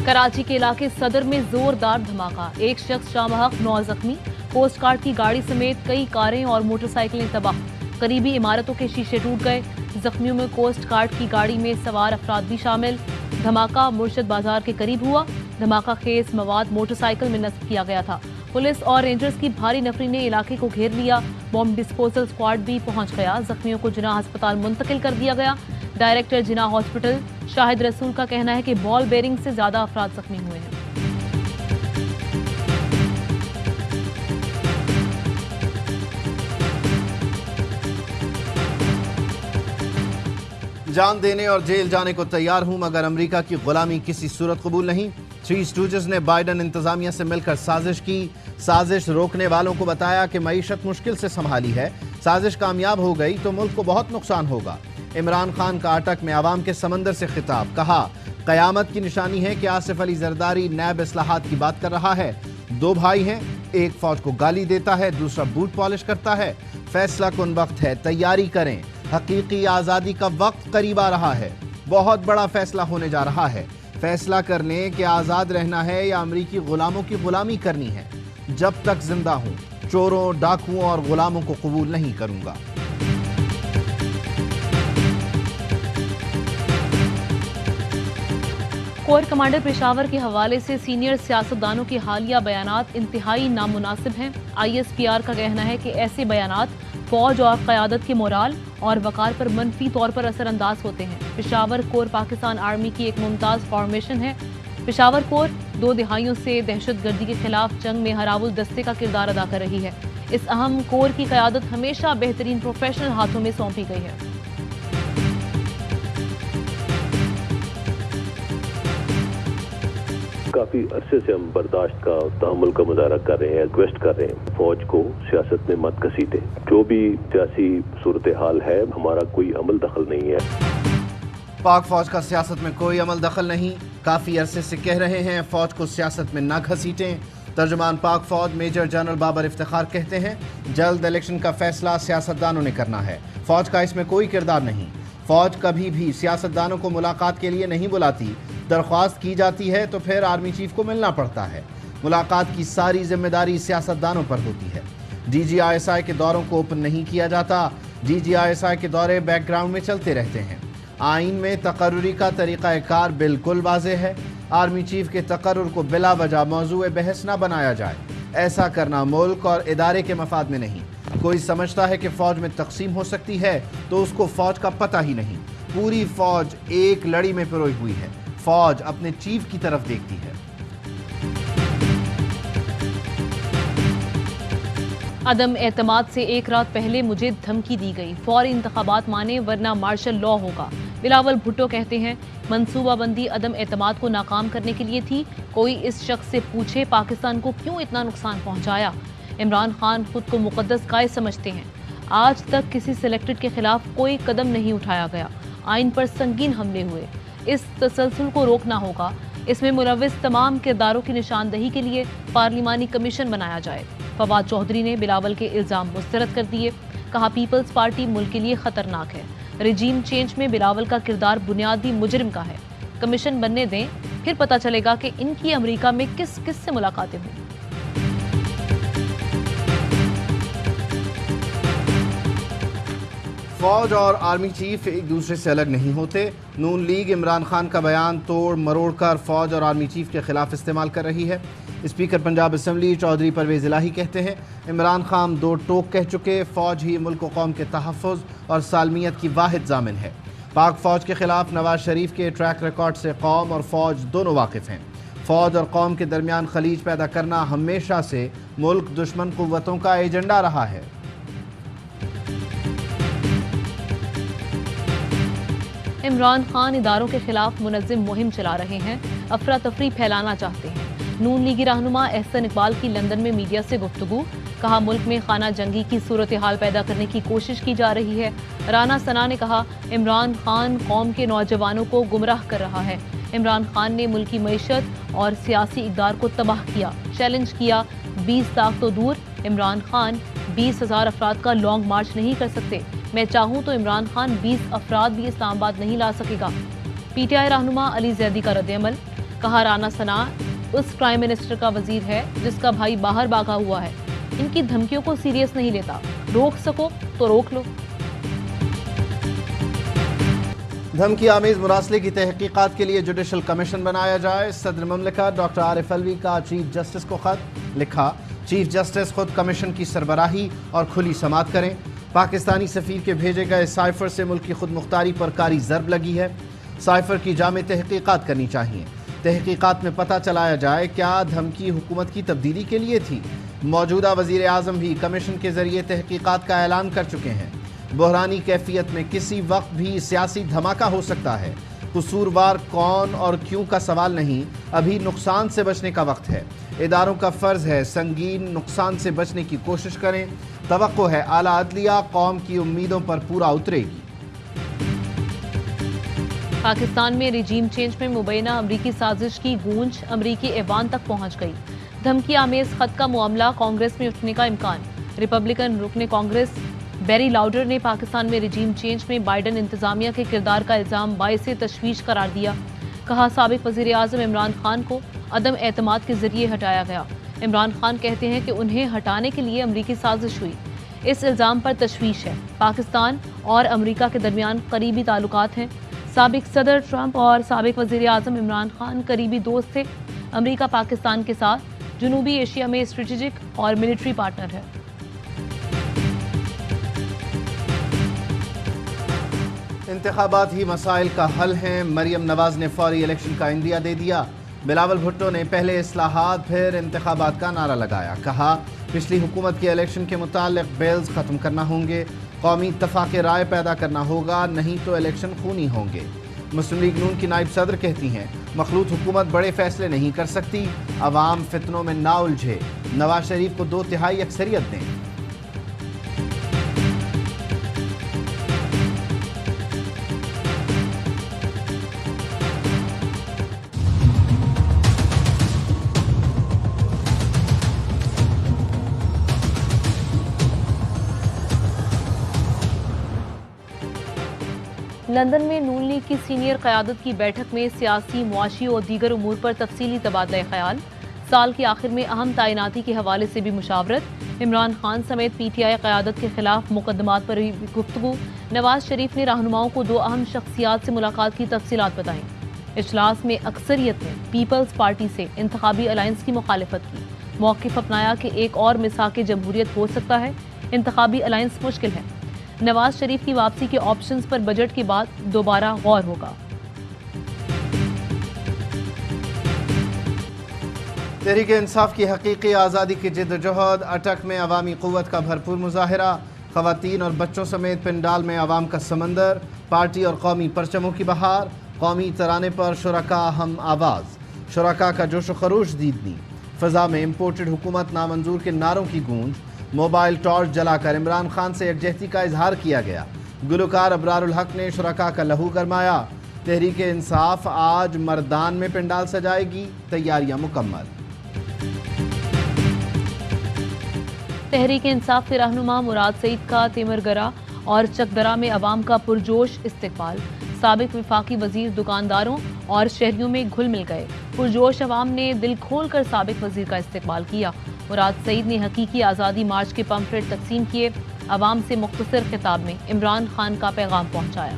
कराची के इलाके सदर में जोरदार धमाका, एक शख्स शामहक 9 जख्मी। कोस्ट गार्ड की गाड़ी समेत कई कारें और मोटरसाइकिलें तबाह। करीबी इमारतों के शीशे टूट गए। जख्मियों में कोस्ट गार्ड की गाड़ी में सवार अफराद भी शामिल। धमाका मुर्शद बाजार के करीब हुआ। धमाका खेज मवाद मोटरसाइकिल में नस्ब किया गया था। पुलिस और रेंजर्स की भारी नफरी ने इलाके को घेर लिया। बॉम्ब डिस्पोजल स्क्वाड भी पहुंच गया। जख्मियों को जिना अस्पताल मुंतकिल कर दिया गया। डायरेक्टर जिना हॉस्पिटल शाहिद रसूल का कहना है कि बॉल बेरिंग से ज्यादा अफराद जख्मी हुए हैं। जान देने और जेल जाने को तैयार हूं मगर अमेरिका की गुलामी किसी सूरत कबूल नहीं। थ्री स्टूजेस ने बाइडन इंतजामिया से मिलकर साजिश की। साजिश रोकने वालों को बताया कि मईशत मुश्किल से संभाली है, साजिश कामयाब हो गई तो मुल्क को बहुत नुकसान होगा। इमरान खान का अटक में आवाम के समंदर से खिताब, कहा कयामत की निशानी है कि आसिफ अली जरदारी नैब इस्लाहात की बात कर रहा है। 2 भाई हैं, एक फौज को गाली देता है, दूसरा बूट पॉलिश करता है। फैसला कुन वक्त है, तैयारी करें, हकीकी आज़ादी का वक्त करीब आ रहा है। बहुत बड़ा फैसला होने जा रहा है। फैसला कर लें कि आज़ाद रहना है या अमरीकी गुलामों की गुलामी करनी है। जब तक जिंदा हूं चोरों, डाकुओं और गुलामों को कबूल नहीं करूंगा। कोर कमांडर पेशावर के हवाले से सीनियर सियासतदानों के हालिया बयानात इंतहाई नामुनासिब हैं। ISPR का कहना है कि ऐसे बयानात फौज और क़यादत के मोराल और वक़ार पर मनफी तौर पर असरअंदाज होते हैं। पेशावर कोर पाकिस्तान आर्मी की एक मुमताज़ फॉर्मेशन है। पेशावर कोर 2 दहाइयों से दहशतगर्दी के खिलाफ जंग में हरावुल दस्ते का किरदार अदा कर रही है। इस अहम कोर की क़यादत हमेशा बेहतरीन प्रोफेशनल हाथों में सौंपी गई है। काफ़ी अरसे से हम बर्दाश्त का, तहम्मुल का मुजाहरा कर रहे हैं, रिक्वेस्ट कर रहे हैं फौज को सियासत में मत घसीटे। जो भी सियासी सूरत हाल है, हमारा कोई अमल दखल नहीं है। पाक फौज का सियासत में कोई अमल दखल नहीं। काफ़ी अरसे से कह रहे हैं फौज को सियासत में ना घसीटें। तर्जुमान पाक फौज मेजर जनरल बाबर इफ्तिखार कहते हैं जल्द इलेक्शन का फैसला सियासतदानों ने करना है, फौज का इसमें कोई किरदार नहीं। फौज कभी भी सियासतदानों को मुलाकात के लिए नहीं बुलाती। दरख्वास्त की जाती है तो फिर आर्मी चीफ को मिलना पड़ता है। मुलाकात की सारी जिम्मेदारी सियासतदानों पर होती है। DGISI के दौरों को ओपन नहीं किया जाता। DGISI के दौरे बैकग्राउंड में चलते रहते हैं। आइन में तकर्रुरी का तरीक़ाकार बिल्कुल वाज़ेह है। आर्मी चीफ के तकर्रुर को बिला वजह मौज़ूए बहस न बनाया जाए। ऐसा करना मुल्क और इदारे के मफाद में नहीं। कोई समझता है कि फ़ौज में तकसीम हो सकती है तो उसको फ़ौज का पता ही नहीं। पूरी फ़ौज एक लड़ी में पिरोई हुई है। फ़ौज अपने चीफ की तरफ देखती है। अदम एतमाद से एक रात पहले मुझे धमकी दी गई, फौरी इंतखाबात माने वरना मार्शल लॉ होगा। बिलावल भुट्टो कहते हैं मंसूबाबंदी अदम एतमाद को नाकाम करने के लिए थी। कोई इस शख्स से पूछे पाकिस्तान को क्यों इतना नुकसान पहुंचाया। इमरान खान खुद को मुकद्दस काय समझते हैं। आज तक किसी सिलेक्टेड के खिलाफ कोई कदम नहीं उठाया गया। आइन पर संगीन हमले हुए। इस तसलसल को रोकना होगा। इसमें मुलव्विस तमाम किरदारों की निशानदही के लिए पार्लिमानी कमीशन बनाया जाए। फवाद चौधरी ने बिलावल के इल्ज़ाम मुस्तरद कर दिए। कहा पीपल्स पार्टी मुल्क के लिए खतरनाक है। रिजीम चेंज में बिलावल का किरदार बुनियादी मुजरिम का है। कमीशन बनने दें, फिर पता चलेगा कि इनकी अमेरिका में किस किस से मुलाकातें हुई। फौज और आर्मी चीफ एक दूसरे से अलग नहीं होते। नून लीग इमरान खान का बयान तोड़ मरोड़ कर फौज और आर्मी चीफ के खिलाफ इस्तेमाल कर रही है। स्पीकर पंजाब असम्बली चौधरी परवेज़ इलाही कहते हैं इमरान खान 2 टोक कह चुके, फौज ही मुल्क व कौम के तहफ़्फ़ुज़ और सालमियत की वाहिद ज़ामिन है। पाक फौज के खिलाफ नवाज शरीफ के ट्रैक रिकॉर्ड से कौम और फौज दोनों वाकिफ़ हैं। फौज और कौम के दरमियान खलीज पैदा करना हमेशा से मुल्क दुश्मन क़ुव्वतों का एजेंडा रहा है। इमरान खान इदारों के खिलाफ मुनज़्ज़म मुहिम चला रहे हैं, अफरा तफरी फैलाना चाहते हैं। नून लीगी रहनुमा एहसन इकबाल की लंदन में मीडिया से गुफ्तगू। कहा मुल्क में खाना जंगी की सूरत हाल पैदा करने की कोशिश की जा रही है। राना सना ने कहा इमरान खान कौम के नौजवानों को गुमराह कर रहा है। इमरान खान ने मुल्की मईशत और सियासी इक़दार को तबाह किया। चैलेंज किया 20 लाख तो दूर, इमरान खान 20,000 अफराद का लॉन्ग मार्च नहीं कर सकते। मैं चाहूँ तो इमरान खान 20 अफराद भी इस्लामाबाद नहीं ला सकेगा। PTI रहनुमा अली जैदी का रद्द-ए-अमल। کہا رانا ثنا اس پرائم منسٹر کا وزیر ہے جس کا بھائی باہر بھاگا ہوا ہے، ان کی دھمکیوں کو سیریس نہیں لیتا، روک سکو تو روک لو۔ دھمکی آمیز مراسلے کی تحقیقات کے لیے جوڈیشل کمیشن بنایا جائے، صدر مملکت ڈاکٹر عارف علوی کا چیف جسٹس کو خط، لکھا چیف جسٹس خود کمیشن کی سربراہی اور کھلی سماعت کریں۔ پاکستانی سفیر کے بھیجے گئے سائفر سے ملک کی خود مختاری پر کاری ضرب لگی ہے، سائفر کی جامع تحقیقات کرنی چاہیے، تحقیقات میں پتہ چلایا جائے کیا دھمکی حکومت کی تبدیلی کے لیے تھی۔ موجودہ وزیر اعظم بھی کمیشن کے ذریعے تحقیقات کا اعلان کر چکے ہیں۔ بحرانی کیفیت میں کسی وقت بھی سیاسی دھماکہ ہو سکتا ہے، قصوروار کون اور کیوں کا سوال نہیں، ابھی نقصان سے بچنے کا وقت ہے۔ اداروں کا فرض ہے سنگین نقصان سے بچنے کی کوشش کریں، توقع ہے اعلیٰ عدلیہ قوم کی امیدوں پر پورا اترے گی۔ پاکستان میں رجیم چینج میں مبینہ امریکی سازش کی گونج امریکی ایوان تک پہنچ گئی۔ دھمکی آمیز خط کا معاملہ کانگریس میں اٹھنے کا امکان۔ ریپبلکن رکن کانگریس بیری لاؤڈر نے پاکستان میں رجیم چینج میں بائیڈن انتظامیہ کے کردار کا الزام باعث تشویش قرار دیا، کہا سابق وزیر اعظم عمران خان کو عدم اعتماد کے ذریعے ہٹایا گیا۔ عمران خان کہتے ہیں کہ انہیں ہٹانے کے لیے امریکی سازش ہوئی، اس الزام پر تشویش ہے۔ پاکستان اور امریکہ کے درمیان قریبی تعلقات ہیں، سابق صدر ٹرمپ اور سابق وزیر اعظم عمران خان قریبی دوست تھے۔ امریکہ پاکستان کے ساتھ جنوبی ایشیا میں اسٹریٹجک اور ملٹری پارٹنر ہے۔ انتخابات ہی مسائل کا حل ہیں، مریم نواز نے فوری الیکشن کا عندیہ دے دیا۔ بلاول بھٹو نے پہلے اصلاحات پھر انتخابات کا نعرہ لگایا، کہا پچھلی حکومت کے الیکشن کے متعلق بیلز ختم کرنا ہوں گے، قومی اتفاق رائے پیدا کرنا ہوگا، نہیں تو الیکشن خونی ہوں گے۔ مسلم لیگ نون کی نائب صدر کہتی ہیں مخلوط حکومت بڑے فیصلے نہیں کر سکتی، عوام فتنوں میں نہ الجھے، نواز شریف کو 2/3 اکثریت دیں۔ لندن میں نون لیگ کی سینئر قیادت کی بیٹھک میں سیاسی، معاشی اور دیگر امور پر تفصیلی تبادلہ خیال، سال کے آخر میں اہم تعیناتی کے حوالے سے بھی مشاورت، عمران خان سمیت پی ٹی آئی قیادت کے خلاف مقدمات پر گفتگو، نواز شریف نے رہنماؤں کو 2 اہم شخصیات سے ملاقات کی تفصیلات بتائیں۔ اجلاس میں اکثریت نے پیپلز پارٹی سے انتخابی الائنس کی مخالفت کی، موقف اپنایا کہ ایک اور مساق جمہوریت ہو سکتا ہے، انتخابی الائنس مشکل ہے۔ نواز شریف کی واپسی کے آپشنز پر بجٹ کے بعد دوبارہ غور ہوگا۔ تحریک انصاف کی حقیقی آزادی کی جدوجہد، اٹک میں عوامی قوت کا بھرپور مظاہرہ، خواتین اور بچوں سمیت پنڈال میں عوام کا سمندر، پارٹی اور قومی پرچموں کی بہار، قومی ترانے پر شرکا ہم آواز، شرکا کا جوش و خروش دیدنی، فضا میں امپورٹڈ حکومت نامنظور کے نعروں کی گونج، موبائل ٹارچ جلا کر عمران خان سے یکجہتی کا اظہار کیا گیا، گلوکار ابرار الحق نے شرکا کا لہو گرمایا۔ تحریک انصاف آج مردان میں پنڈال سجائے گی، تیاریاں مکمل۔ تحریک انصاف کے رہنما مراد سعید کا تیمرگرہ اور چکدرہ میں عوام کا پرجوش استقبال، سابق وفاقی وزیر دکانداروں اور شہریوں میں گھل مل گئے، پرجوش عوام نے دل کھول کر سابق وزیر کا استقبال کیا۔ مراد سعید نے حقیقی آزادی مارچ کے پمفلٹ تقسیم کیے، عوام سے مختصر خطاب میں عمران خان کا پیغام پہنچایا۔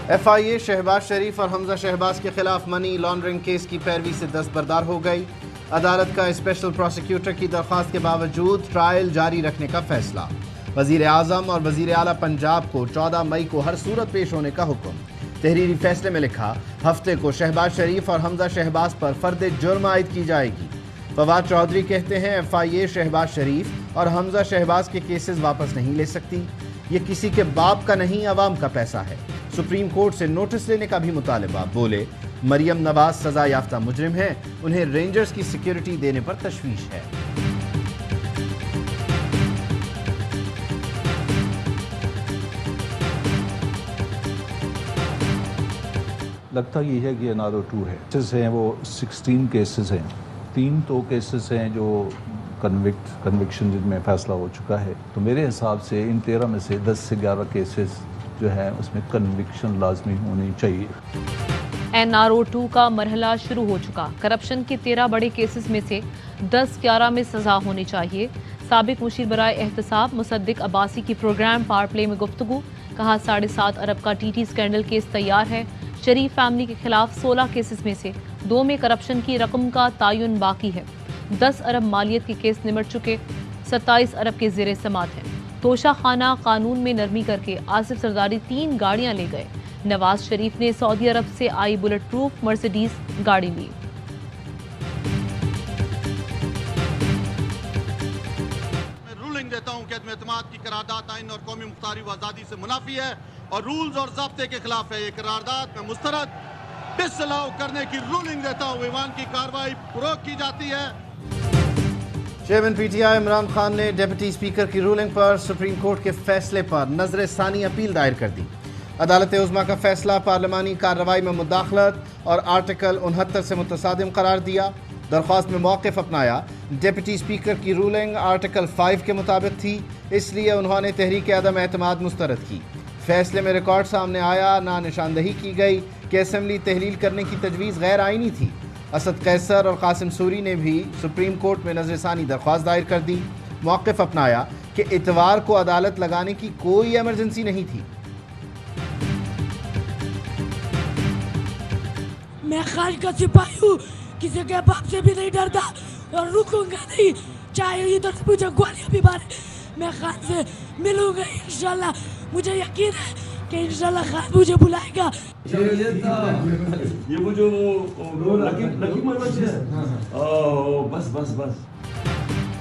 ایف آئی اے شہباز شریف اور حمزہ شہباز کے خلاف منی لانڈرنگ کیس کی پیروی سے دستبردار ہو گئی، عدالت کا اسپیشل پروسیکیوٹر کی درخواست کے باوجود ٹرائل جاری رکھنے کا فیصلہ، وزیر اعظم اور وزیر اعلیٰ پنجاب کو 14 مئی کو ہر صورت پیش ہونے کا حکم۔ تحریری فیصلے میں لکھا ہفتے کو شہباز شریف اور حمزہ شہباز پر فرد جرم عائد کی جائے گی۔ فواد چودھری کہتے ہیں ایف آئی اے شہباز شریف اور حمزہ شہباز کے کیسز واپس نہیں لے سکتی، یہ کسی کے باپ کا نہیں عوام کا پیسہ ہے، سپریم کورٹ سے نوٹس لینے کا بھی مطالبہ۔ بولے مریم نواز سزا یافتہ مجرم ہیں، انہیں رینجرز کی سیکیورٹی دینے پر تشویش ہے۔ لگتا یہ ہے کہ انادو 2 ہے، کیسز ہیں وہ 16 کیسز ہیں، 3 تو کیسز ہیں جو کنوکشن جن میں فیصلہ ہو چکا ہے، تو میرے حساب سے ان 13 میں سے 10 سے 11 کیسز जो है उसमें कन्विक्शन लाजमी होनी चाहिए। NRO2 का मरहला शुरू हो चुका। करप्शन के 13 बड़े केसेस में से 10-11 में सजा होनी चाहिए। साबिक मुशीर बराए एहतसाब मुसद्दिक अब्बासी की प्रोग्राम पावर प्ले में गुफ्तगू। कहा 7.5 अरब का TT स्कैंडल केस तैयार है। शरीफ फैमिली के खिलाफ 16 केसेस में से 2 में करप्शन की रकम का तयन बाकी है। 10 अरब मालियत के केस निमट चुके, 27 अरब के ज़ेरे समात हैं। तोशा खाना कानून में नरमी करके आसिफ सरदारी 3 गाड़ियां ले गए। नवाज शरीफ ने सऊदी अरब से आई बुलेट प्रूफ मर्सिडीज गाड़ी ली। मैं रूलिंग देता हूं कि अदम एतमाद की करारदाद आइन और कौमी मुख्तारी व आज़ादी से मुनाफी है और रूल्स और ज़ाब्ते के खिलाफ है। ये करारदाद में मुस्तरद डिसअलाउ करने की रूलिंग देता हूं। ईवान की कार्रवाई रोक की जाती है। चेयरमैन PTI इमरान खान ने डिप्टी स्पीकर की रूलिंग पर सुप्रीम कोर्ट के फैसले पर नजर सानी अपील दायर कर दी। अदालत उज़्मा का फैसला पार्लिमानी कार्रवाई में मुदाखलत और आर्टिकल 69 से मुतसादिम करार दिया। दरख्वास्त में मौक़िफ़ अपनाया। डिप्टी स्पीकर की रूलिंग आर्टिकल 5 के मुताबिक थी, इसलिए उन्होंने तहरीक अदम एतमाद मुस्तरद की। फैसले में रिकॉर्ड सामने आया, ना निशानदही की गई कि असम्बली तहलील करने की तजवीज़ गैर आइनी थी। असद कैसर और कासिम सूरी ने भी सुप्रीम कोर्ट में नज़रसानी दरख्वास्त दायर कर दी। मौक़िफ़ अपनाया कि इतवार को अदालत लगाने की कोई एमरजेंसी नहीं थी। मैं खान का सिपाही हूँ, किसी के बाप से भी नहीं डरता और रुकूंगा नहीं, चाहे इधर से मुझे गोलियां भी मारे। मैं खान से मिलूंगा इंशाल्लाह। मुझे यकीन है कि इंशाल्लाह खान मुझे बुलाएगा। ये वो जो लकी मरमच्छ है। बस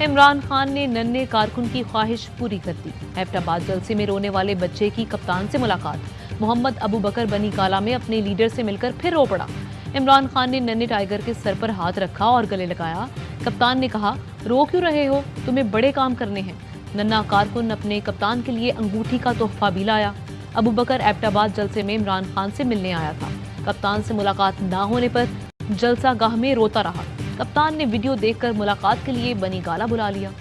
इमरान खान ने नन्हे कारकुन की ख्वाहिश पूरी कर दी। एबटाबाद जलसे में रोने वाले बच्चे की कप्तान से मुलाकात। मोहम्मद अबू बकर बनी काला में अपने लीडर से मिलकर फिर रो पड़ा। इमरान खान ने नन्हे टाइगर के सर पर हाथ रखा और गले लगाया। कप्तान ने कहा, रो क्यों रहे हो, तुम्हें बड़े काम करने हैं। नन्हा कारकुन अपने कप्तान के लिए अंगूठी का तोहफा भी लाया। अबू बकर एबटाबाद जलसे में इमरान खान से मिलने आया था। कप्तान से मुलाकात ना होने पर जलसा गाह में रोता रहा। कप्तान ने वीडियो देखकर मुलाकात के लिए बनी काला बुला लिया।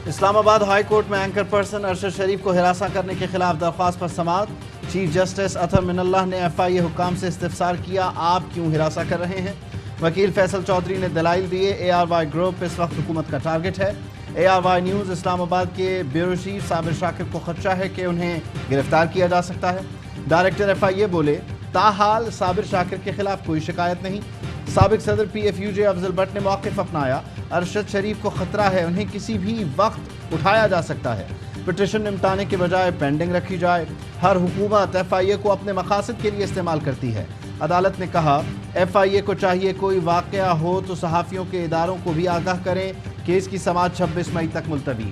इस्लामाबाद हाई कोर्ट में एंकर पर्सन अरशद शरीफ को हिरासा करने के खिलाफ दरख्वास्त पर समाअत। चीफ जस्टिस अतर मिनल्लाह ने FIA हुकाम से इस्तिफसार किया, आप क्यों हिरासा कर रहे हैं। वकील फैसल चौधरी ने दलाइल दिए। ARY ग्रुप इस वक्त हुकूमत का टारगेट है। ARY न्यूज़ इस्लामाबाद के ब्यूरो चीफ साबिर शाकिर को खदशा है कि उन्हें गिरफ्तार किया जा सकता है। डायरेक्टर FIA बोले, ताहाल साबिर शाकिर के खिलाफ कोई शिकायत नहीं। साबिक सदर PFUJ अफजल भट्ट ने मौक़िफ़ अपनाया, अरशद शरीफ को खतरा है, उन्हें किसी भी वक्त उठाया जा सकता है। पिटिशन निपटाने के बजाय पेंडिंग रखी जाए। हर हुकूमत FIA को अपने मकासद के लिए इस्तेमाल करती है। अदालत ने कहा, FIA को चाहिए कोई वाक़या हो तो सहाफ़ियों के इदारों को भी आगाह करें। केस की समाअत 26 मई तक मुलतवी।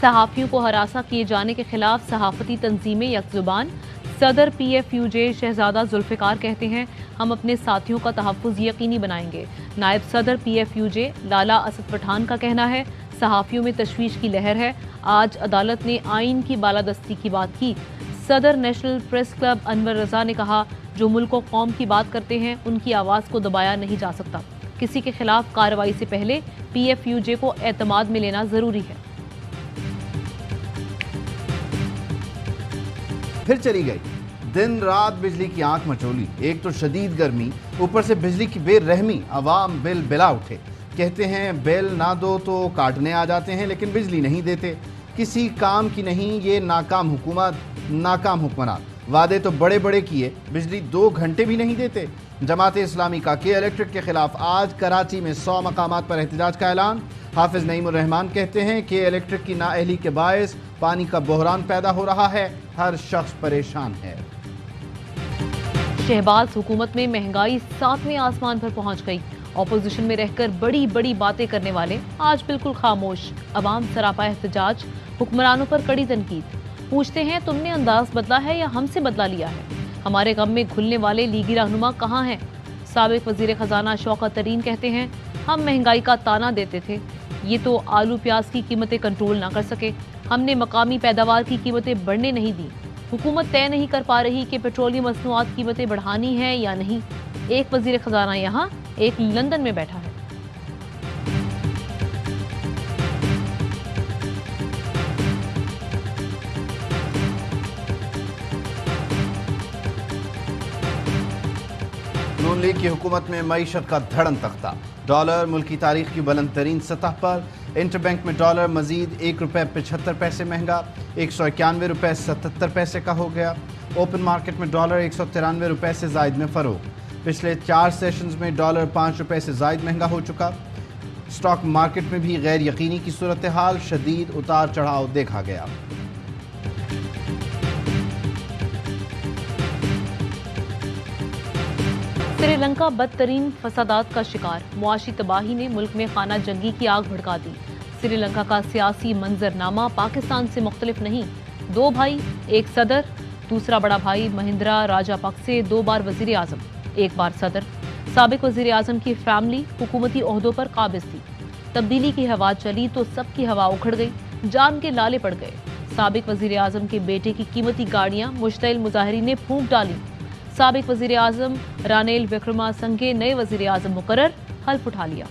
सहाफ़ियों को हरासा किए जाने के खिलाफ सहाफ़ती तंजीमें यकजुबान। सदर PFUJ शहजादा जुल्फ़िकार कहते हैं, हम अपने साथियों का तहफ़्फ़ुज़ यकीनी बनाएंगे। नायब सदर PFUJ लाला असद पठान का कहना है, सहाफ़ियों में तशवीश की लहर है। आज अदालत ने आइन की बालादस्ती की बात की। सदर नेशनल प्रेस क्लब अनवर रज़ा ने कहा, जो मुल्क और कौम की बात करते हैं उनकी आवाज़ को दबाया नहीं जा सकता। किसी के खिलाफ कार्रवाई से पहले PFUJ को एतमाद में लेना ज़रूरी है। फिर चली गई। दिन रात बिजली की आंख मचोली। एक तो शदीद गर्मी, ऊपर से बिजली की बेरहमी। अवाम बिल बिला उठे। कहते हैं बिल ना दो तो काटने आ जाते हैं, लेकिन बिजली नहीं देते। किसी काम की नहीं ये नाकाम हुकूमत, नाकाम हुक्मरान। वादे तो बड़े बड़े किए, बिजली 2 घंटे भी नहीं देते। जमात इस्लामी का के इलेक्ट्रिक के खिलाफ आज कराची में 100 मकामात पर एहतजाज का ऐलान। हाफिज नईमुर रहमान कहते हैं कि इलेक्ट्रिक की नाअहली के बायस पानी का बहरान पैदा हो रहा है, हर शख्स परेशान है। शहबाज हुकूमत में महंगाई 7वें आसमान पर पहुंच गई। ऑपोजिशन में रहकर बड़ी बड़ी बातें करने वाले आज बिल्कुल खामोश। अवाम सरापा एहतजाज, हुक्मरानों पर कड़ी तनकीद। पूछते हैं, तुमने अंदाज बदला है या हमसे बदला लिया है। हमारे गम में घुलने वाले लीगी रहनुमा कहाँ हैं। साबिक वजीर खजाना शौकत तरीन कहते हैं, हम महंगाई का ताना देते थे, ये तो आलू प्याज की कीमतें कंट्रोल ना कर सके। हमने मकामी पैदावार की कीमतें बढ़ने नहीं दी। हुकूमत तय नहीं कर पा रही कि पेट्रोलियम मसनूआत कीमतें बढ़ानी है या नहीं। एक वजीर खजाना यहाँ, एक लंदन में बैठा है। नून लीग की हुकूमत में मईशत का धड़न तख्ता। डॉलर मुल्क की तारीख की बुलंद तरीन सतह पर। इंटरबैंक में डॉलर मजीद ₹1.75 महंगा, ₹191.77 का हो गया। ओपन मार्केट में डॉलर ₹193 से जायद में फरोख। पिछले 4 सेशंस में डॉलर ₹5 से जायद महंगा हो चुका। स्टॉक मार्केट में भी गैर यकीनी की सूरत हाल, शदीद उतार चढ़ाव देखा गया। श्रीलंका बदतरीन फसादात का शिकार। मुआशी तबाही ने मुल्क में खाना जंगी की आग भड़का दी। श्रीलंका का सियासी मंजरनामा पाकिस्तान से मुख्तलिफ नहीं। 2 भाई, एक सदर। दूसरा बड़ा भाई महिंद्रा राजापक्से 2 बार वजीर आजम, 1 बार सदर। साबिक वजीर आजम की फैमिली हुकूमती ओहदों पर काबिज थी। तब्दीली की हवा चली तो सबकी हवा उखड़ गई, जान के लाले पड़ गए। साबिक वजीर आजम के बेटे की कीमती गाड़ियां मुश्तइल मुजाहिरीन ने फूंक डाली। साबिक वजीर आजम रानिल विक्रमासिंघे नए वजीर आजम मुकर्रर, हल्फ उठा लिया।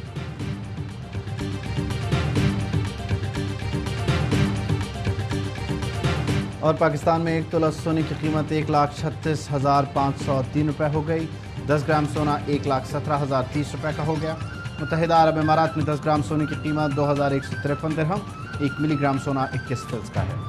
और पाकिस्तान में 1 तोला सोने की कीमत 1,36,503 रुपये हो गई। 10 ग्राम सोना 1,17,030 रुपये का हो गया। मुत्तहिदा अरब इमारात में 10 ग्राम सोने की कीमत 2,153 दिरहम, 1 मिलीग्राम सोना 21 फिल्स का है।